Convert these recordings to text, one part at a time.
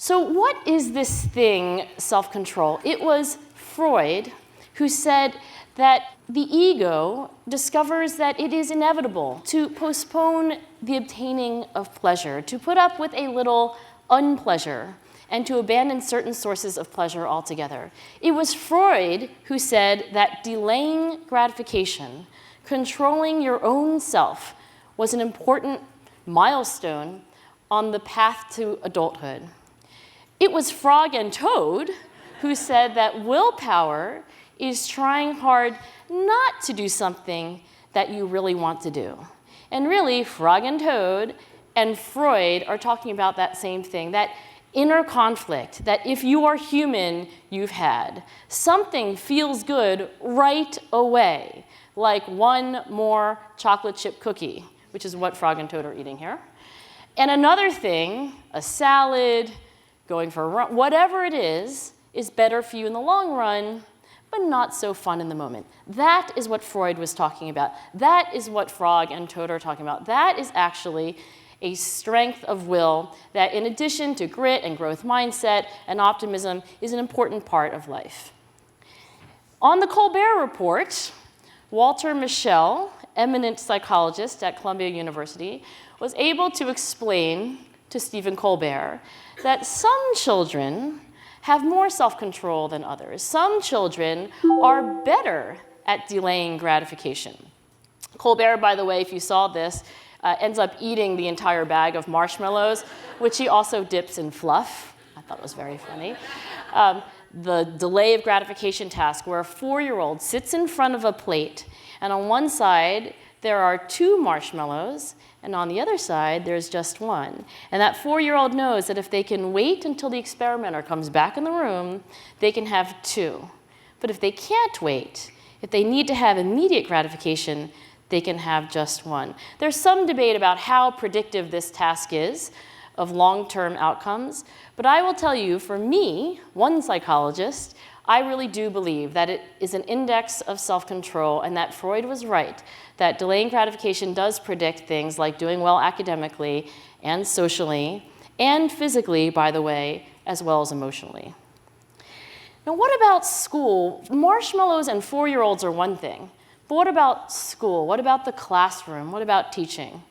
So what is this thing, self-control? It was Freud who said that the ego discovers that it is inevitable to postpone the obtaining of pleasure, to put up with a little unpleasure, and to abandon certain sources of pleasure altogether. It was Freud who said that delaying gratification, controlling your own self, was an important milestone on the path to adulthood. It was Frog and Toad who said that willpower is trying hard not to do something that you really want to do. And really, Frog and Toad and Freud are talking about that same thing, that inner conflict that if you are human, you've had. Something feels good right away, like one more chocolate chip cookie, which is what Frog and Toad are eating here. And another thing, a salad, going for a run, whatever it is better for you in the long run, but not so fun in the moment. That is what Freud was talking about. That is what Frog and Toad are talking about. That is actually a strength of will that, in addition to grit and growth mindset and optimism, is an important part of life. On the Colbert Report, Walter Mischel, eminent psychologist at Columbia University, was able to explain to Stephen Colbert that some children have more self-control than others. Some children are better at delaying gratification. Colbert, by the way, if you saw this, ends up eating the entire bag of marshmallows, which he also dips in fluff. I thought it was very funny. The delay of gratification task, where a 4-year-old sits in front of a plate, and on one side there are 2 marshmallows, and on the other side there's just 1. And that 4-year-old knows that if they can wait until the experimenter comes back in the room, they can have 2. But if they can't wait, if they need to have immediate gratification, they can have just 1. There's some debate about how predictive this task is of long-term outcomes, but I will tell you, for me, one psychologist, I really do believe that it is an index of self-control and that Freud was right, that delaying gratification does predict things like doing well academically and socially and physically, by the way, as well as emotionally. Now, what about school? Marshmallows and 4-year-olds are one thing. But what about school? What about the classroom? What about teaching?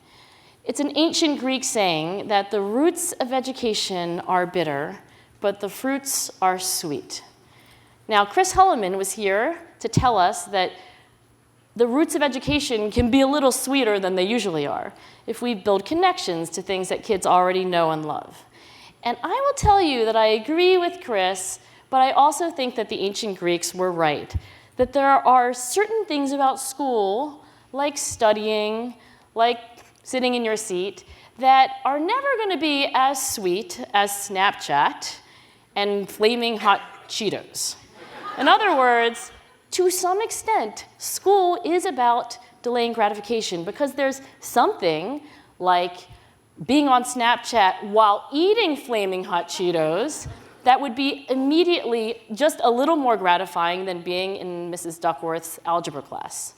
It's an ancient Greek saying that the roots of education are bitter, but the fruits are sweet. Now, Chris Hulleman was here to tell us that the roots of education can be a little sweeter than they usually are if we build connections to things that kids already know and love. And I will tell you that I agree with Chris, but I also think that the ancient Greeks were right, that there are certain things about school, like studying, like sitting in your seat, that are never going to be as sweet as Snapchat and flaming hot Cheetos. In other words, to some extent, school is about delaying gratification because there's something like being on Snapchat while eating flaming hot Cheetos that would be immediately just a little more gratifying than being in Mrs. Duckworth's algebra class.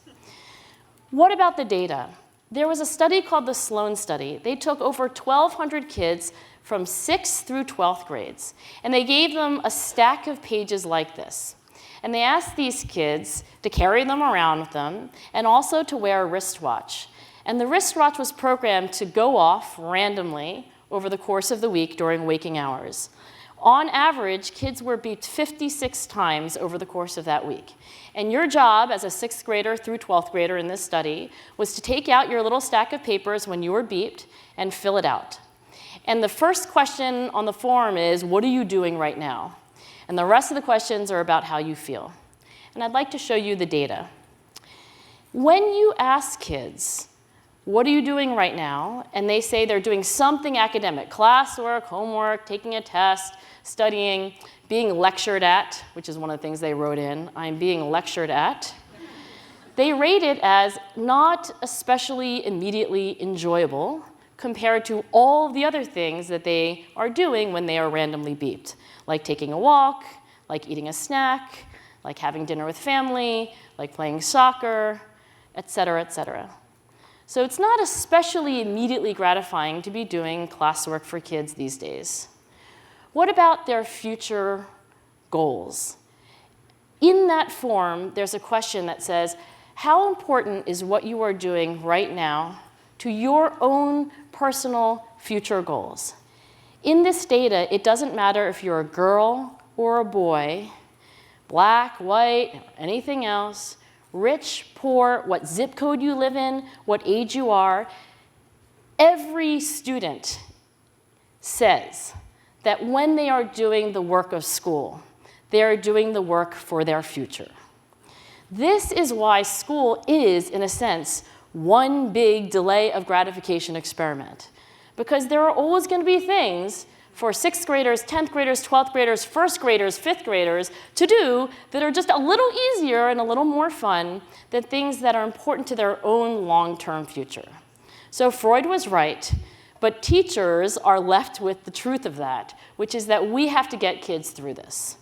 What about the data? There was a study called the Sloan Study. They took over 1,200 kids from 6th through 12th grades, and they gave them a stack of pages like this. And they asked these kids to carry them around with them and also to wear a wristwatch. And the wristwatch was programmed to go off randomly over the course of the week during waking hours. On average, kids were beeped 56 times over the course of that week. And your job as a 6th grader through 12th grader in this study was to take out your little stack of papers when you were beeped and fill it out. And the first question on the form is, what are you doing right now? And the rest of the questions are about how you feel. And I'd like to show you the data. When you ask kids, what are you doing right now? And they say they're doing something academic, classwork, homework, taking a test, studying, being lectured at, which is one of the things they wrote in, I'm being lectured at. They rate it as not especially immediately enjoyable compared to all the other things that they are doing when they are randomly beeped, like taking a walk, like eating a snack, like having dinner with family, like playing soccer, et cetera, et cetera. So it's not especially immediately gratifying to be doing classwork for kids these days. What about their future goals? In that form, there's a question that says, how important is what you are doing right now to your own personal future goals? In this data, it doesn't matter if you're a girl or a boy, black, white, anything else, rich, poor, what zip code you live in, what age you are. Every student says that when they are doing the work of school, they are doing the work for their future. This is why school is, in a sense, one big delay of gratification experiment. Because there are always going to be things for 6th graders, 10th graders, 12th graders, 1st graders, 5th graders to do that are just a little easier and a little more fun than things that are important to their own long-term future. So Freud was right, but teachers are left with the truth of that, which is that we have to get kids through this.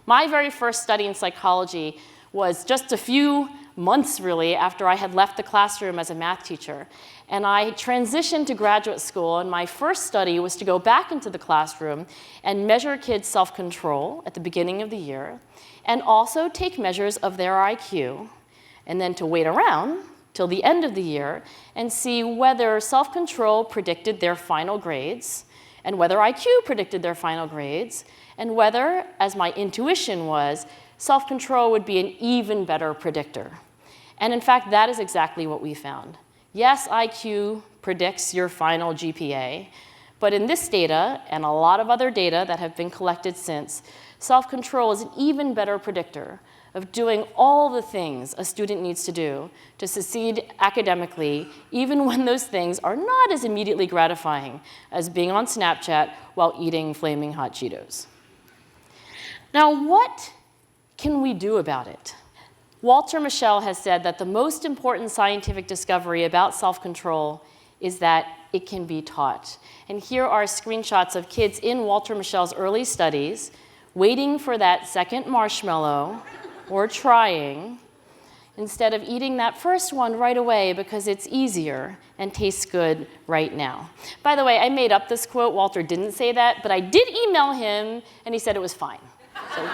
My very first study in psychology was just a few months, really, after I had left the classroom as a math teacher. And I transitioned to graduate school, and my first study was to go back into the classroom and measure kids' self-control at the beginning of the year, and also take measures of their IQ, and then to wait around till the end of the year and see whether self-control predicted their final grades, and whether IQ predicted their final grades, and whether, as my intuition was, self-control would be an even better predictor. And in fact, that is exactly what we found. Yes, IQ predicts your final GPA, but in this data, and a lot of other data that have been collected since, self-control is an even better predictor of doing all the things a student needs to do to succeed academically, even when those things are not as immediately gratifying as being on Snapchat while eating flaming hot Cheetos. Now, what can we do about it? Walter Mischel has said that the most important scientific discovery about self-control is that it can be taught. And here are screenshots of kids in Walter Mischel's early studies waiting for that second marshmallow or trying instead of eating that first one right away because it's easier and tastes good right now. By the way, I made up this quote. Walter didn't say that, but I did email him, and he said it was fine. So,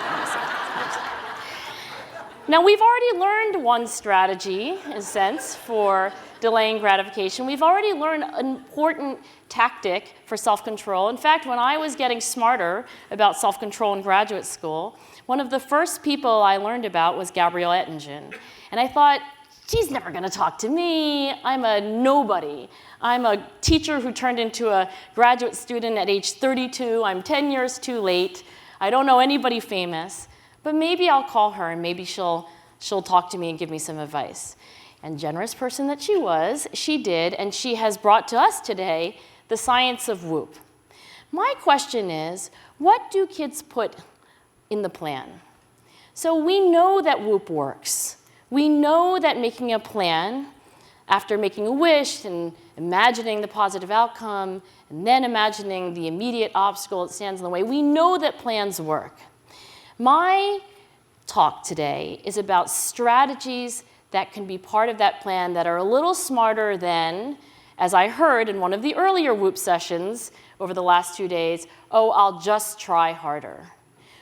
now, we've already learned one strategy, in a sense, for delaying gratification. We've already learned an important tactic for self-control. In fact, when I was getting smarter about self-control in graduate school, one of the first people I learned about was Gabrielle Ettingen. And I thought, she's never going to talk to me. I'm a nobody. I'm a teacher who turned into a graduate student at age 32. I'm 10 years too late. I don't know anybody famous. But maybe I'll call her, and maybe she'll talk to me and give me some advice. And generous person that she was, she did, and she has brought to us today the science of WHOOP. My question is, what do kids put in the plan? So we know that WHOOP works. We know that making a plan, after making a wish and imagining the positive outcome, and then imagining the immediate obstacle that stands in the way, we know that plans work. My talk today is about strategies that can be part of that plan that are a little smarter than, as I heard in one of the earlier WHOOP sessions over the last 2 days, oh, I'll just try harder.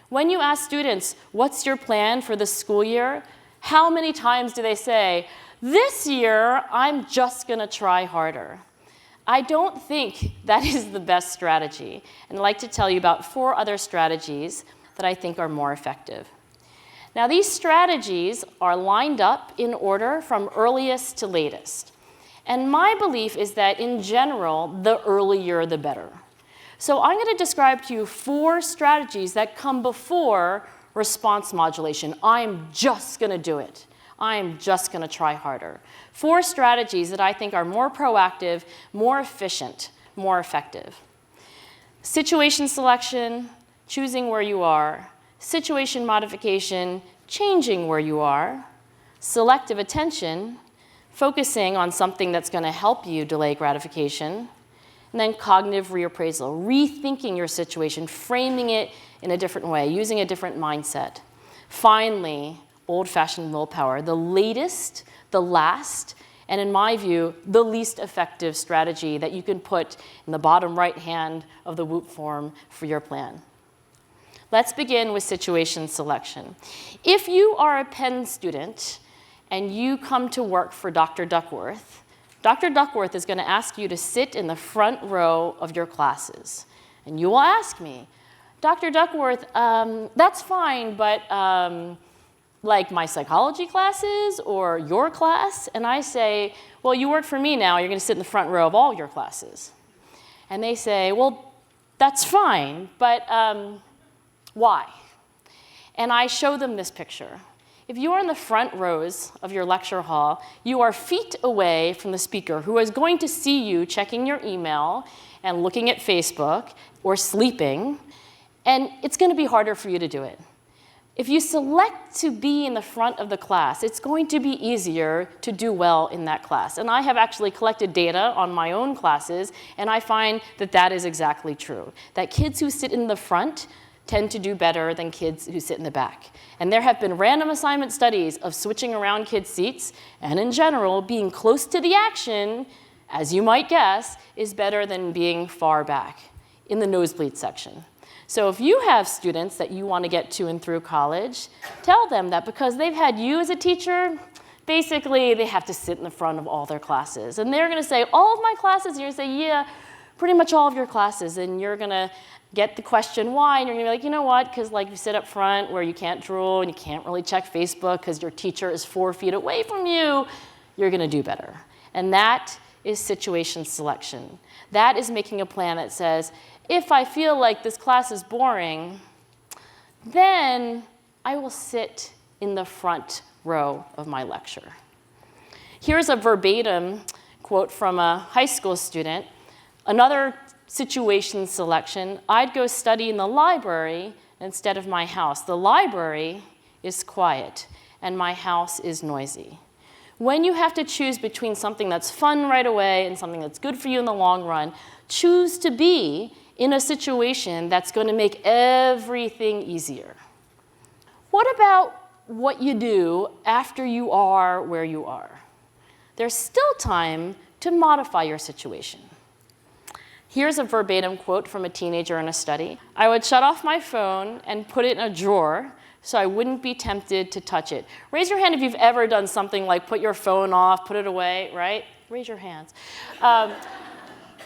When you ask students, what's your plan for this school year? How many times do they say, this year, I'm just going to try harder? I don't think that is the best strategy. And I'd like to tell you about 4 other strategies that I think are more effective. Now, these strategies are lined up in order from earliest to latest. And my belief is that, in general, the earlier the better. So I'm going to describe to you 4 strategies that come before response modulation. I'm just going to do it. I'm just going to try harder. 4 strategies that I think are more proactive, more efficient, more effective. Situation selection, choosing where you are. Situation modification, changing where you are. Selective attention, focusing on something that's going to help you delay gratification. And then cognitive reappraisal, rethinking your situation, framing it in a different way, using a different mindset. Finally, old-fashioned willpower, the latest, the last, and in my view, the least effective strategy that you can put in the bottom right hand of the WHOOP form for your plan. Let's begin with situation selection. If you are a Penn student and you come to work for Dr. Duckworth is going to ask you to sit in the front row of your classes. And you will ask me, Dr. Duckworth, that's fine, but like my psychology classes or your class? And I say, well, you work for me now. You're going to sit in the front row of all your classes. And they say, well, that's fine, but why? And I show them this picture. If you are in the front rows of your lecture hall, you are feet away from the speaker who is going to see you checking your email and looking at Facebook or sleeping, and it's going to be harder for you to do it. If you select to be in the front of the class, it's going to be easier to do well in that class. And I have actually collected data on my own classes, and I find that that is exactly true, that kids who sit in the front tend to do better than kids who sit in the back. And there have been random assignment studies of switching around kids' seats, and in general, being close to the action, as you might guess, is better than being far back in the nosebleed section. So if you have students that you want to get to and through college, tell them that because they've had you as a teacher, basically they have to sit in the front of all their classes. And they're going to say, all of my classes? And you're going to say, yeah, pretty much all of your classes. And you're going to get the question why, and you're going to be like, you know what, because like you sit up front where you can't drool and you can't really check Facebook because your teacher is 4 feet away from you, you're going to do better. And that is situation selection. That is making a plan that says, if I feel like this class is boring, then I will sit in the front row of my lecture. Here's a verbatim quote from a high school student. Another situation selection, I'd go study in the library instead of my house. The library is quiet, and my house is noisy. When you have to choose between something that's fun right away and something that's good for you in the long run, choose to be in a situation that's going to make everything easier. What about what you do after you are where you are? There's still time to modify your situation. Here's a verbatim quote from a teenager in a study. I would shut off my phone and put it in a drawer so I wouldn't be tempted to touch it. Raise your hand if you've ever done something like put your phone off, put it away, right? Raise your hands.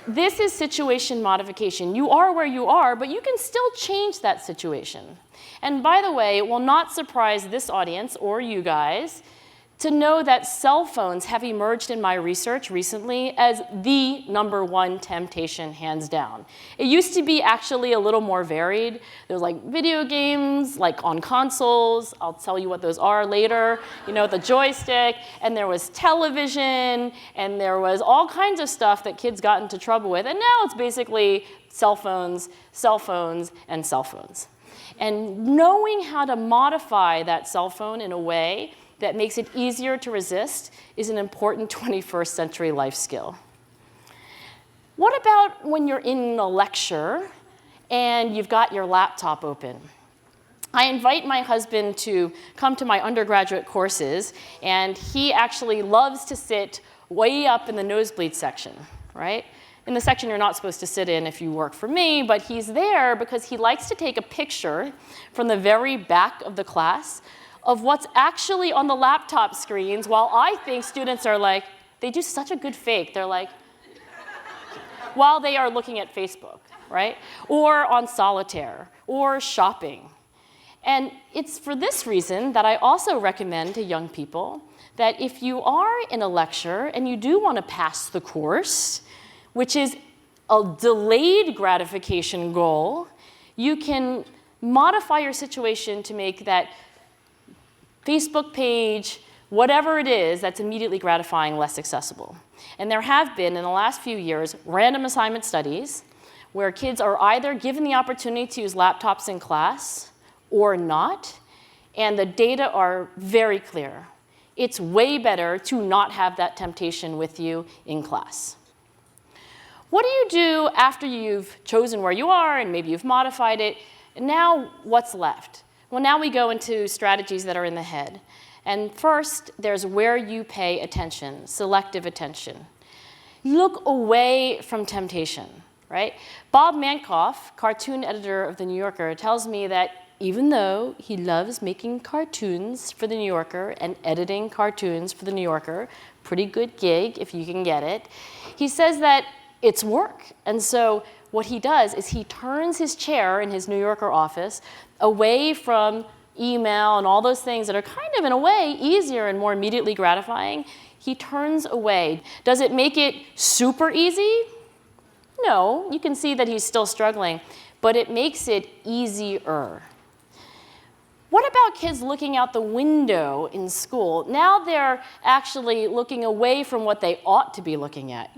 This is situation modification. You are where you are, but you can still change that situation. And by the way, it will not surprise this audience or you guys to know that cell phones have emerged in my research recently as the #1 temptation, hands down. It used to be actually a little more varied. There was like video games, like on consoles. I'll tell you what those are later. You know, the joystick, and there was television, and there was all kinds of stuff that kids got into trouble with. And now it's basically cell phones, and cell phones. And knowing how to modify that cell phone in a way that makes it easier to resist is an important 21st century life skill. What about when you're in a lecture and you've got your laptop open? I invite my husband to come to my undergraduate courses, and he actually loves to sit way up in the nosebleed section, right? In the section you're not supposed to sit in if you work for me, but he's there because he likes to take a picture from the very back of the class of what's actually on the laptop screens, while I think students are like, they do such a good fake. They're like, while they are looking at Facebook, right? Or on solitaire, or shopping. And it's for this reason that I also recommend to young people that if you are in a lecture and you do want to pass the course, which is a delayed gratification goal, you can modify your situation to make that Facebook page, whatever it is that's immediately gratifying, less accessible. And there have been, in the last few years, random assignment studies where kids are either given the opportunity to use laptops in class or not, and the data are very clear. It's way better to not have that temptation with you in class. What do you do after you've chosen where you are and maybe you've modified it? And now what's left? Well, now we go into strategies that are in the head. And first, there's where you pay attention, selective attention. Look away from temptation, right? Bob Mankoff, cartoon editor of The New Yorker, tells me that even though he loves making cartoons for The New Yorker and editing cartoons for The New Yorker, pretty good gig if you can get it, he says that it's work. And so what he does is he turns his chair in his New Yorker office away from email and all those things that are kind of, in a way, easier and more immediately gratifying. He turns away. Does it make it super easy? No, you can see that he's still struggling, but it makes it easier. What about kids looking out the window in school? Now they're actually looking away from what they ought to be looking at,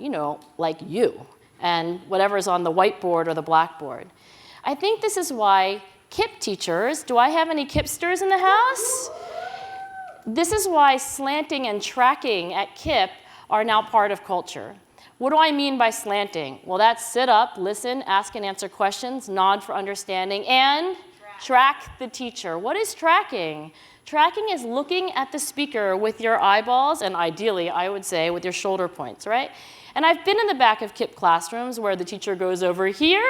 like you, and whatever's on the whiteboard or the blackboard. I think this is why KIPP teachers, do I have any KIPPsters in the house? This is why slanting and tracking at KIPP are now part of culture. What do I mean by slanting? Well, that's sit up, listen, ask and answer questions, nod for understanding, and track the teacher. What is tracking? Tracking is looking at the speaker with your eyeballs, and ideally, I would say, with your shoulder points, right? And I've been in the back of KIPP classrooms where the teacher goes over here.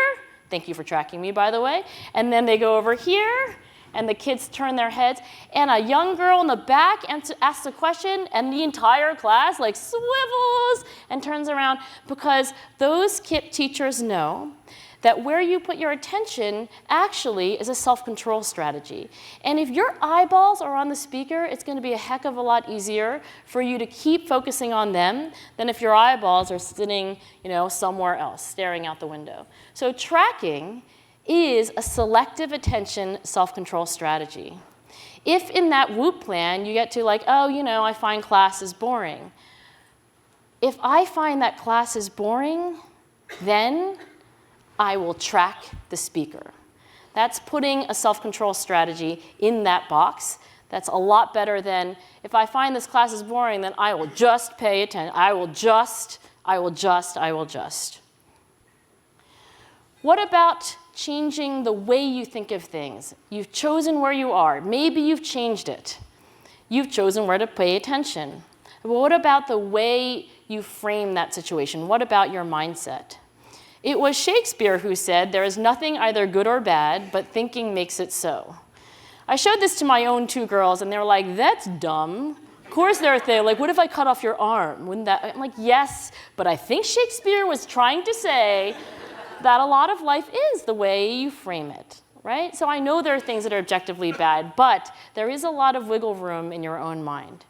Thank you for tracking me, by the way. And then they go over here, and the kids turn their heads, and a young girl in the back asks a question, and the entire class swivels and turns around, because those KIPP teachers know that where you put your attention actually is a self-control strategy. And if your eyeballs are on the speaker, it's going to be a heck of a lot easier for you to keep focusing on them than if your eyeballs are sitting, somewhere else, staring out the window. So tracking is a selective attention self-control strategy. If in that WHOOP plan you get to I find classes boring. If I find that class is boring, then I will track the speaker. That's putting a self-control strategy in that box. That's a lot better than, if I find this class is boring, then I will just pay attention. I will just. What about changing the way you think of things? You've chosen where you are. Maybe you've changed it. You've chosen where to pay attention. But what about the way you frame that situation? What about your mindset? It was Shakespeare who said, "There is nothing either good or bad, but thinking makes it so." I showed this to my own two girls, and they were like, "That's dumb." Of course they're what if I cut off your arm? Wouldn't that? I'm like, yes, but I think Shakespeare was trying to say that a lot of life is the way you frame it, right? So I know there are things that are objectively bad, but there is a lot of wiggle room in your own mind.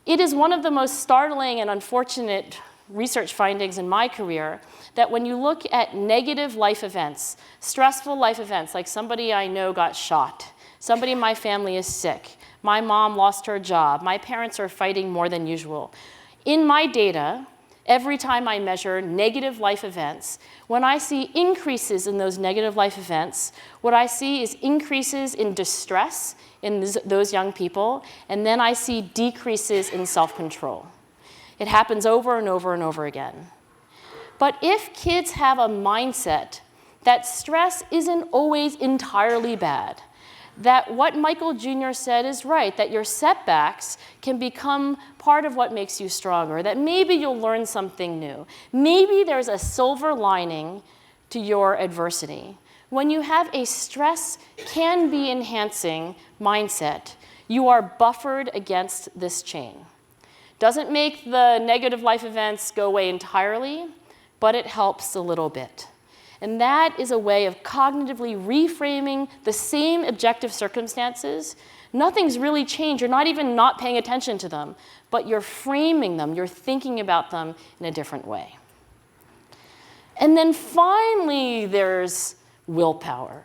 It is one of the most startling and unfortunate research findings in my career that when you look at negative life events, stressful life events, like somebody I know got shot, somebody in my family is sick, my mom lost her job, my parents are fighting more than usual. In my data, every time I measure negative life events, when I see increases in those negative life events, what I see is increases in distress in those young people, and then I see decreases in self-control. It happens over and over and over again. But if kids have a mindset that stress isn't always entirely bad, that what Michael Jr. said is right, that your setbacks can become part of what makes you stronger, that maybe you'll learn something new. Maybe there's a silver lining to your adversity. When you have a stress can be enhancing mindset, you are buffered against this chain. Doesn't make the negative life events go away entirely, but it helps a little bit. And that is a way of cognitively reframing the same objective circumstances. Nothing's really changed. You're not even not paying attention to them, but you're framing them. You're thinking about them in a different way. And then finally, there's willpower.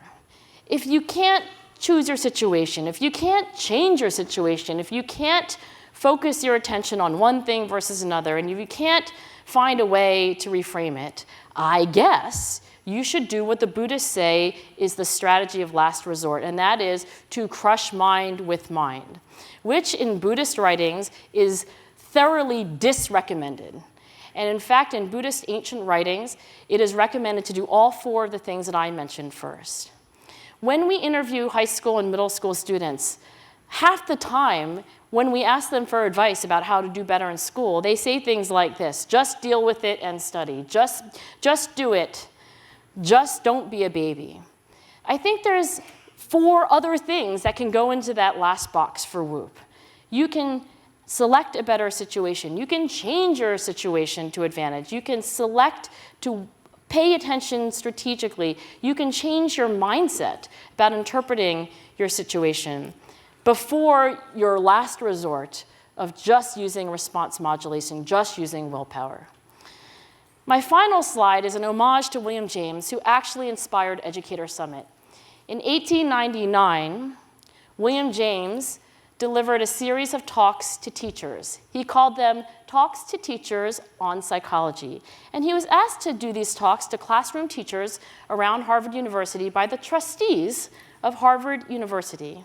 If you can't choose your situation, if you can't change your situation, if you can't focus your attention on one thing versus another, and if you can't find a way to reframe it, I guess you should do what the Buddhists say is the strategy of last resort, and that is to crush mind with mind, which in Buddhist writings is thoroughly disrecommended. And in fact, in Buddhist ancient writings, it is recommended to do all four of the things that I mentioned first. When we interview high school and middle school students, half the time when we ask them for advice about how to do better in school, they say things like this: just deal with it and study. Just do it. Just don't be a baby. I think there's 4 other things that can go into that last box for WHOOP. You can select a better situation. You can change your situation to advantage. You can select to pay attention strategically. You can change your mindset about interpreting your situation before your last resort of just using response modulation, just using willpower. My final slide is an homage to William James, who actually inspired Educator Summit. In 1899, William James delivered a series of talks to teachers. He called them Talks to Teachers on Psychology. And he was asked to do these talks to classroom teachers around Harvard University by the trustees of Harvard University.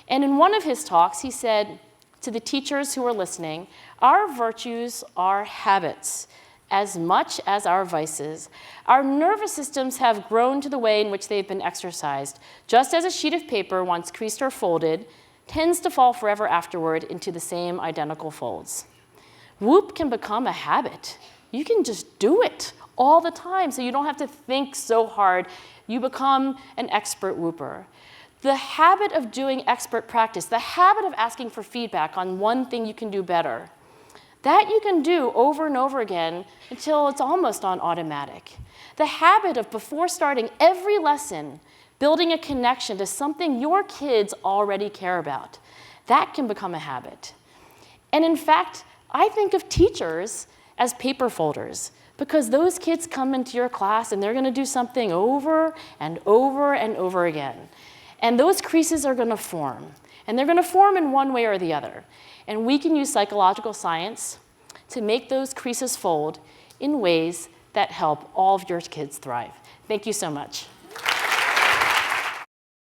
And in one of his talks, he said to the teachers who were listening, "Our virtues are habits as much as our vices. Our nervous systems have grown to the way in which they've been exercised, just as a sheet of paper, once creased or folded, tends to fall forever afterward into the same identical folds." WHOOP can become a habit. You can just do it all the time, so you don't have to think so hard. You become an expert WHOOPer. The habit of doing expert practice, the habit of asking for feedback on one thing you can do better, that you can do over and over again until it's almost on automatic. The habit of, before starting every lesson, building a connection to something your kids already care about, that can become a habit. And in fact, I think of teachers as paper folders, because those kids come into your class and they're going to do something over and over and over again. And those creases are going to form. And they're going to form in one way or the other. And we can use psychological science to make those creases fold in ways that help all of your kids thrive. Thank you so much.